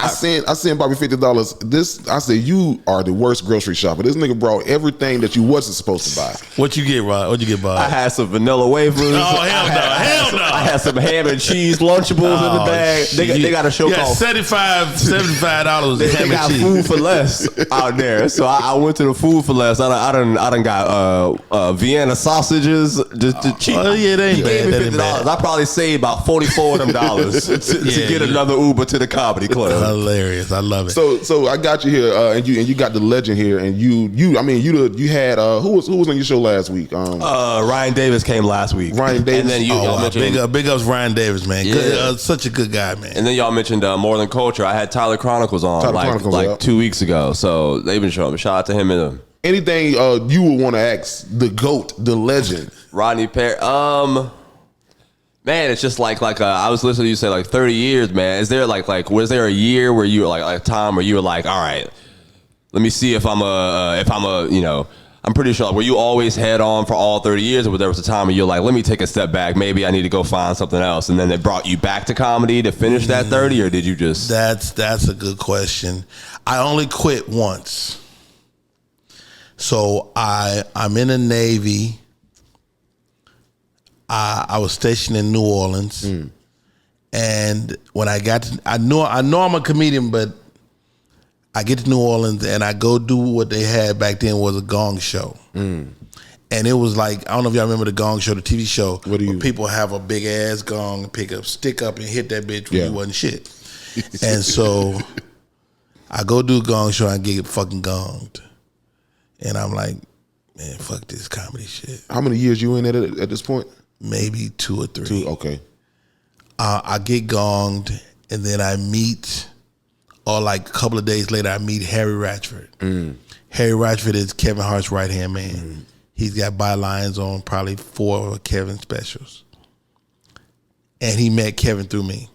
I sent Bobby $50. I said, you are the worst grocery shopper. This nigga brought everything that you wasn't supposed to buy. What you get, Rod? What'd you get, Bob? I had some vanilla wafers. Oh, hell no. I had some ham and cheese Lunchables in the bag. They got a show called $75 They got food for less out there. So I went to the food for less. I done got Vienna sausages just cheap. Oh, yeah, they ain't he bad. gave me $50. I probably saved about 44 of them dollars to get another Uber to the comedy club. Hilarious, I love it. So I got you here, and you got the legend here, and you had who was on your show last week? Ryan Davis came last week. Ryan Davis, and then y'all mentioned big ups Ryan Davis, man. Yeah. Good, such a good guy, man. And then y'all mentioned More Than Culture. I had Tyler Chronicles on 2 weeks ago, so they've been showing me. Shout out to him and them. Anything you would want to ask the GOAT, the legend, Rodney Perry? Man, it's just like I was listening to you say 30 years, man. Is there was there a year where you were a time where you were like, all right, let me see if I'm I'm pretty sure, were you always head on for all 30 years, or there was a time where you're like, let me take a step back, maybe I need to go find something else, and then they brought you back to comedy to finish that 30, or did you just? That's a good question. I only quit once. So I'm in the Navy. I was stationed in New Orleans, and when I got to, I know I'm a comedian, but I get to New Orleans and I go do what they had back then was a gong show. And it was like, I don't know if y'all remember the Gong Show, the TV show, where people have a big ass gong and pick a stick up and hit that bitch when you wasn't shit. And so I go do a Gong Show and get fucking gonged. And I'm like, man, fuck this comedy shit. How many years you in at this point? Maybe 2 or 3. Okay. I get gonged and then I meet, or like a couple of days later, I meet Harry Ratchford. Harry Ratchford is Kevin Hart's right-hand man. He's got bylines on probably 4 of Kevin's specials. And he met Kevin through me.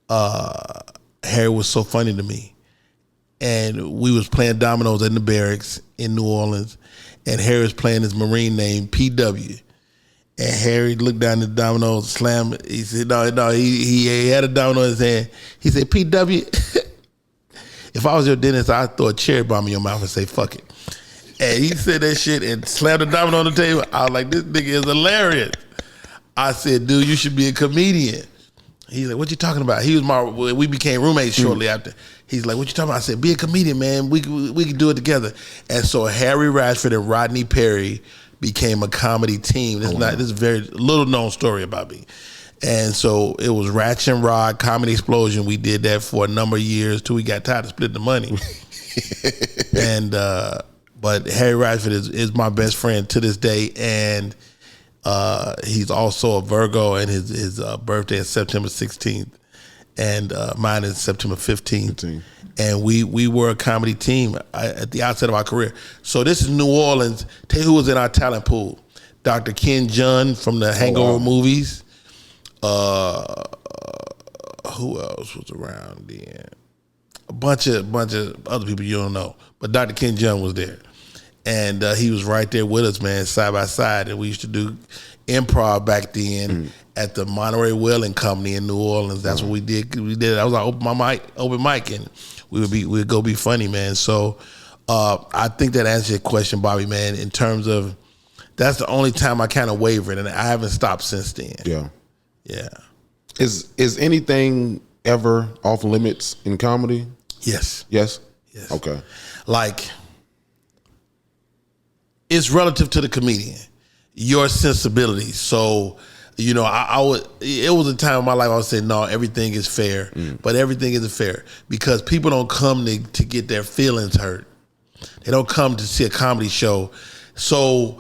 Harry was so funny to me. And we was playing dominoes in the barracks in New Orleans. And Harry was playing this Marine named PW. And Harry looked down the dominoes, slammed it. He said, no, he had a domino in his hand. He said, PW, if I was your dentist, I'd throw a cherry bomb in your mouth and say, fuck it. And he said that shit and slammed the domino on the table. I was like, this nigga is hilarious. I said, dude, you should be a comedian. He's like, what you talking about? We became roommates shortly after. He's like, what you talking about? I said, be a comedian, man. We can do it together. And so Harry Ratchford and Rodney Perry became a comedy team. This is a very little known story about me. And so it was Ratch and Rod, Comedy Explosion. We did that for a number of years till we got tired of splitting the money. But Harry Ratchford is my best friend to this day, and he's also a Virgo, and his birthday is September 16th, and mine is September 15th. And we were a comedy team at the outset of our career. So this is New Orleans. Tell you who was in our talent pool. Dr. Ken Jun from the Hangover movies. Who else was around then? A bunch of other people you don't know. But Dr. Ken Jun was there. And he was right there with us, man, side by side. And we used to do improv back then at the Monterey Whaling Company in New Orleans. That's what we did. That was our open mic, and we'd go be funny, man. So I think that answers your question, Bobby, man, in terms of that's the only time I kind of wavered, and I haven't stopped since then. Yeah. Is anything ever off limits in comedy? Yes. Okay. Like, it's relative to the comedian, your sensibility. So, you know, it was a time in my life I would say, no, everything is fair, but everything isn't fair because people don't come to get their feelings hurt. They don't come to see a comedy show. So,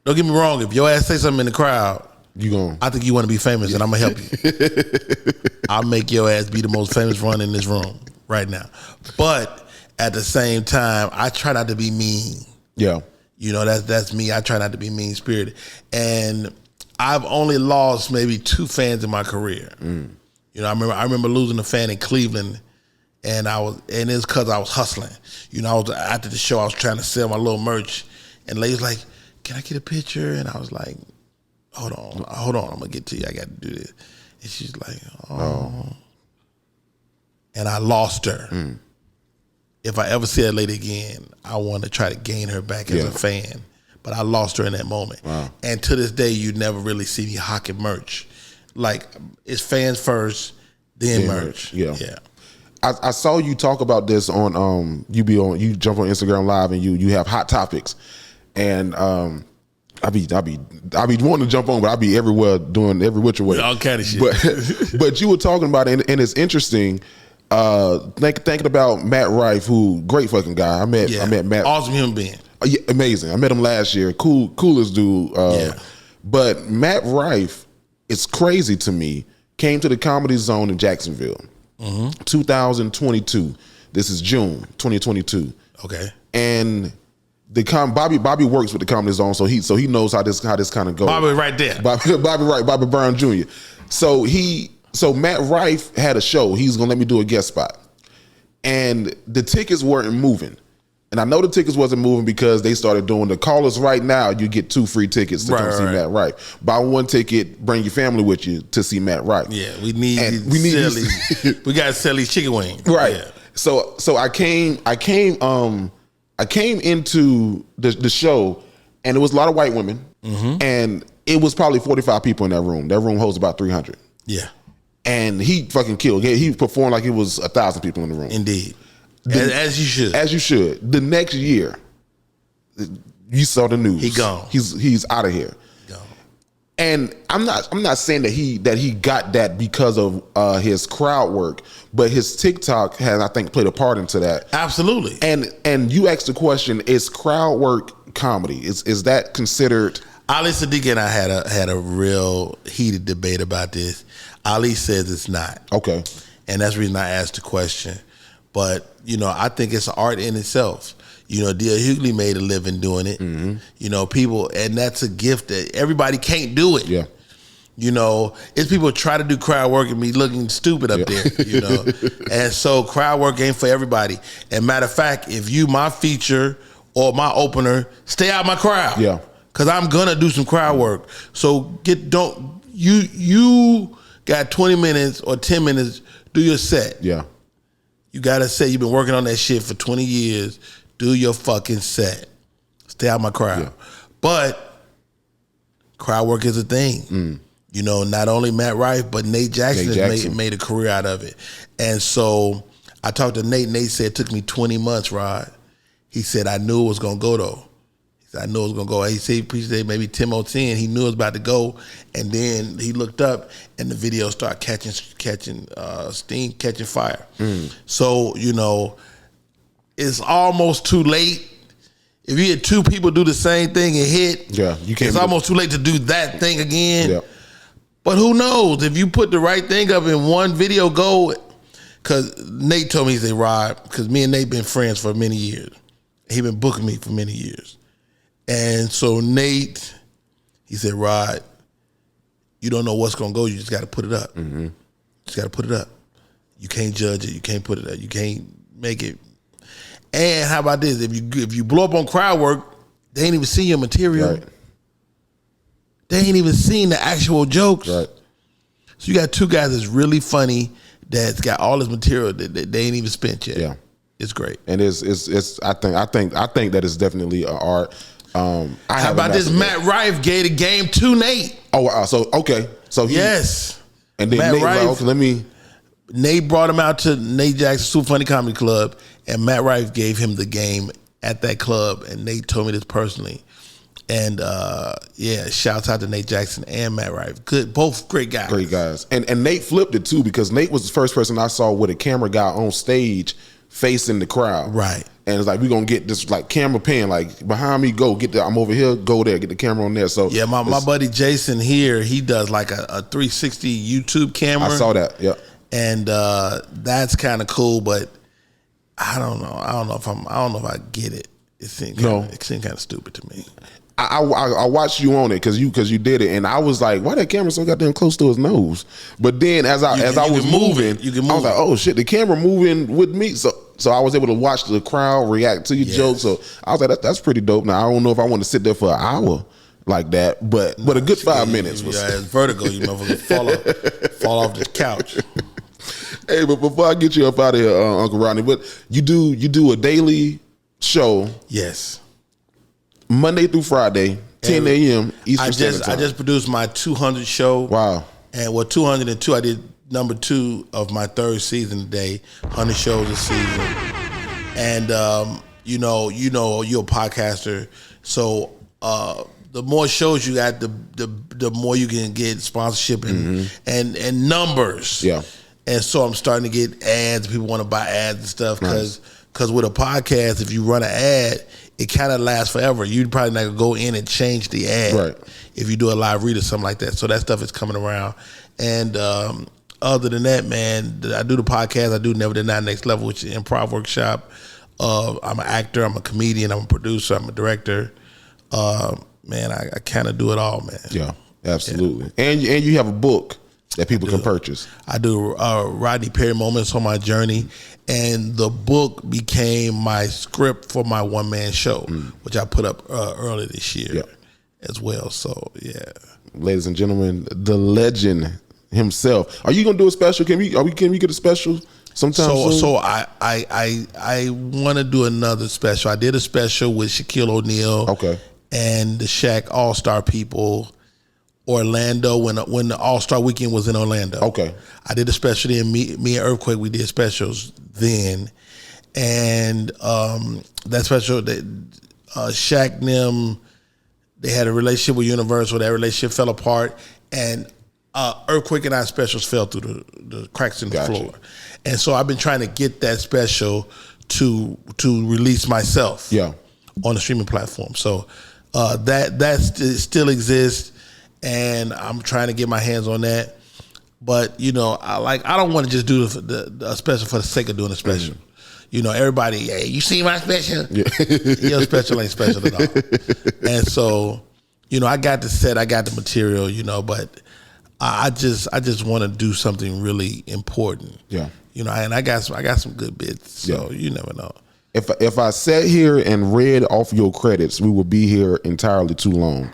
don't get me wrong, if your ass say something in the crowd, I think you want to be famous, and I'm going to help you. I'll make your ass be the most famous one in this room right now. But at the same time, I try not to be mean. Yeah. You know, that's me. I try not to be mean-spirited. And I've only lost maybe 2 fans in my career. You know, I remember losing a fan in Cleveland, and it's because I was hustling. You know, after the show, I was trying to sell my little merch, and the lady was like, can I get a picture? And I was like, hold on, I'm gonna get to you. I got to do this. And she's like, oh. And I lost her. If I ever see that lady again, I want to try to gain her back as a fan. But I lost her in that moment. Wow. And to this day, you never really see me hawking merch. Like, it's fans first, then merch. Yeah. I saw you talk about this on you jump on Instagram Live and you have hot topics. And I be wanting to jump on, but I be everywhere doing every which way. All kind of shit. But you were talking about it, and it's interesting. Thinking about Matt Rife, who great fucking guy. I met Matt. Awesome human being. Yeah, amazing. I met him last year. Coolest dude. But Matt Rife, it's crazy to me. Came to the Comedy Zone in Jacksonville, 2022. This is June 2022. Okay. And Bobby works with the Comedy Zone, so he knows how this kind of goes. Bobby right there. Bobby Brown Jr. So Matt Rife had a show. He's gonna let me do a guest spot, and the tickets weren't moving. And I know the tickets wasn't moving because they started doing the call us right now. You get 2 free tickets to come see Matt Rife. Buy 1 ticket, bring your family with you to see Matt Rife. Yeah, we need we got to sell these chicken wings. Right. Yeah. So I came into the show, and it was a lot of white women, and it was probably 45 people in that room. That room holds about 300. Yeah. And he fucking killed. He performed like it was 1,000 people in the room. Indeed. As you should. As you should. The next year, you saw the news. He gone. He's out of here. Gone. And I'm not saying that he got that because of his crowd work, but his TikTok has, I think, played a part into that. Absolutely. And you asked the question: is crowd work comedy? Is that considered? Ali Sadiq and I had a real heated debate about this. Ali says it's not. Okay. And that's the reason I asked the question. But, I think it's art in itself. D.L. Hughley made a living doing it. Mm-hmm. People, and that's a gift that everybody can't do it. Yeah. It's people try to do crowd work and be looking stupid up there, And so crowd work ain't for everybody. And matter of fact, if you my feature or my opener, stay out my crowd. Yeah. Cause I'm gonna do some crowd work. So you got 20 minutes or 10 minutes, do your set. Yeah. You gotta say you've been working on that shit for 20 years. Do your fucking set. Stay out my crowd. Yeah. But crowd work is a thing. Not only Matt Rife, but Nate Jackson has made a career out of it. And so I talked to Nate. Nate said it took me 20 months, Rod. He said, I knew it was gonna go though. I knew it was gonna go. He said maybe 10 more 10. He knew it was about to go, and then he looked up, and the video started catching steam, catching fire. So it's almost too late. If you had two people do the same thing and hit, you can't. It's almost too late to do that thing again. Yeah. But who knows if you put the right thing up in one video go? Because Nate told me, he said, Rod, because me and Nate been friends for many years. He been booking me for many years. And so Nate, he said, Rod, you don't know what's going to go. You just got to put it up. Mm-hmm. Just got to put it up. You can't judge it. You can't put it up. You can't make it. And how about this? If you blow up on crowd work, they ain't even seen your material. Right. They ain't even seen the actual jokes. Right. So you got two guys that's really funny that's got all this material that they ain't even spent yet. Yeah. It's great. And it's I think that is definitely an art. How about this? Matt Rife gave the game to Nate. Oh, wow. So okay, so yes, and then Matt Nate Rife, let me. Nate brought him out to Nate Jackson's Super Funny Comedy Club, and Matt Rife gave him the game at that club. And Nate told me this personally. And shouts out to Nate Jackson and Matt Rife. Good, both great guys. Great guys. And Nate flipped it too, because Nate was the first person I saw with a camera guy on stage facing the crowd. Right. And it's like, we're gonna get this like camera pan, like behind me, go get I'm over here, go there, get the camera on there. So yeah, my buddy Jason here, he does like a 360 YouTube camera. I saw that, yeah. And that's kind of cool, but I don't know. I don't know if I get it. It seemed kind of stupid to me. I watched you on it because you did it, and I was like, why that camera so goddamn close to his nose? But then as I was moving, I was like, oh shit, the camera moving with me. So I was able to watch the crowd react to your jokes. So I was like, that's pretty dope. Now I don't know if I want to sit there for an hour like that, but a good 5 minutes. Yeah, it's vertigo. You motherfucker fall off the couch. Hey, but before I get you up out of here, Uncle Rodney, but you do a daily show. Yes. Monday through Friday, 10 a.m. Eastern Standard Time. I just produced my 200 show. Wow. And 202, I did number 2 of my 3rd season today, 100 shows a season. And you're a podcaster, so the more shows you got, the more you can get sponsorship and numbers. Yeah. And so I'm starting to get ads. People want to buy ads and stuff because with a podcast, if you run an ad, it kind of lasts forever. You'd probably not go in and change the ad if you do a live read or something like that. So that stuff is coming around. And other than that, man, I do the podcast. I do Never Deny Next Level, which is an improv workshop. I'm an actor. I'm a comedian. I'm a producer. I'm a director. Man, I kind of do it all, man. Yeah, absolutely. Yeah. And you have a book that people can purchase. I do Rodney Perry Moments on My Journey, and the book became my script for my one-man show, which I put up earlier this year as well. So, yeah. Ladies and gentlemen, the legend himself. Are you going to do a special? Can we get a special sometime soon? So I want to do another special. I did a special with Shaquille O'Neal and the Shaq All-Star people, Orlando, when the All-Star Weekend was in Orlando. Okay. I did a special then. Me and Earthquake, we did specials then. and that special, Shaq and them, they had a relationship with Universal. That relationship fell apart, and Earthquake and I specials fell through the cracks in the floor. And so I've been trying to get that special to release myself on the streaming platform. So that still exists, and I'm trying to get my hands on that. But I don't want to just do the special for the sake of doing a special. Everybody, hey, you see my special? Yeah. Your special ain't special at all. And so, I got the set, I got the material, but I just want to do something really important. Yeah. And I got some good bits. So you never know. If I sat here and read off your credits, we would be here entirely too long.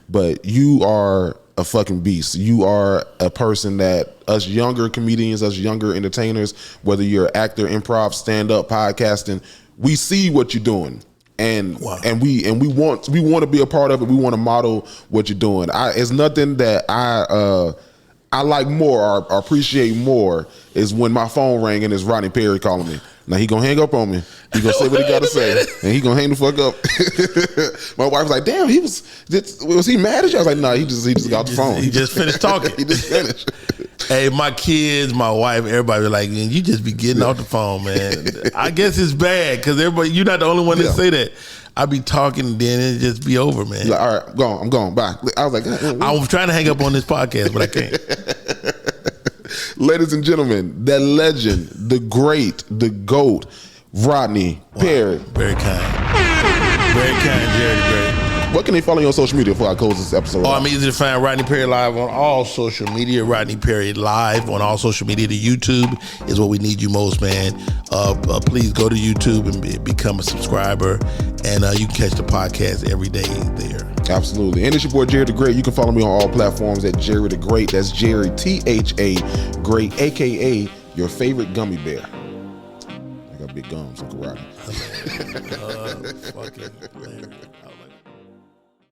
But you are a fucking beast. You are a person that us younger comedians, us younger entertainers, whether you're an actor, improv, stand-up, podcasting, we see what you're doing. And we want to be a part of it. We want to model what you're doing. It's nothing that I like more or appreciate more is when my phone rang and it's Rodney Perry calling me. Now he gonna hang up on me. He gonna say what he gotta say, and he gonna hang the fuck up. My wife was like, "Damn, was he mad at you?" I was like, "No, he just got the phone. He just finished talking. He just finished." Hey, my kids, my wife, everybody was like, "Man, you just be getting off the phone, man." I guess it's bad because everybody, you're not the only one that say that. I be talking and then it just be over, man. Like, all right, I'm going. Bye. I was like, I was trying to hang up on this podcast, but I can't. Ladies and gentlemen, the legend, the great, the GOAT, Rodney Perry. Very kind. Very kind, Jerry the Great. What can they follow you on social media before I close this episode? I'm easy to find Rodney Perry Live on all social media. Rodney Perry Live on all social media. The YouTube is what we need you most, man. Please go to YouTube and become a subscriber, and you can catch the podcast every day there. Absolutely. And it's your boy Jerry the Great. You can follow me on all platforms at Jerry the Great. That's Jerry THA Great, aka your favorite gummy bear. I got big gums like a Rodney. Fucking hilarious.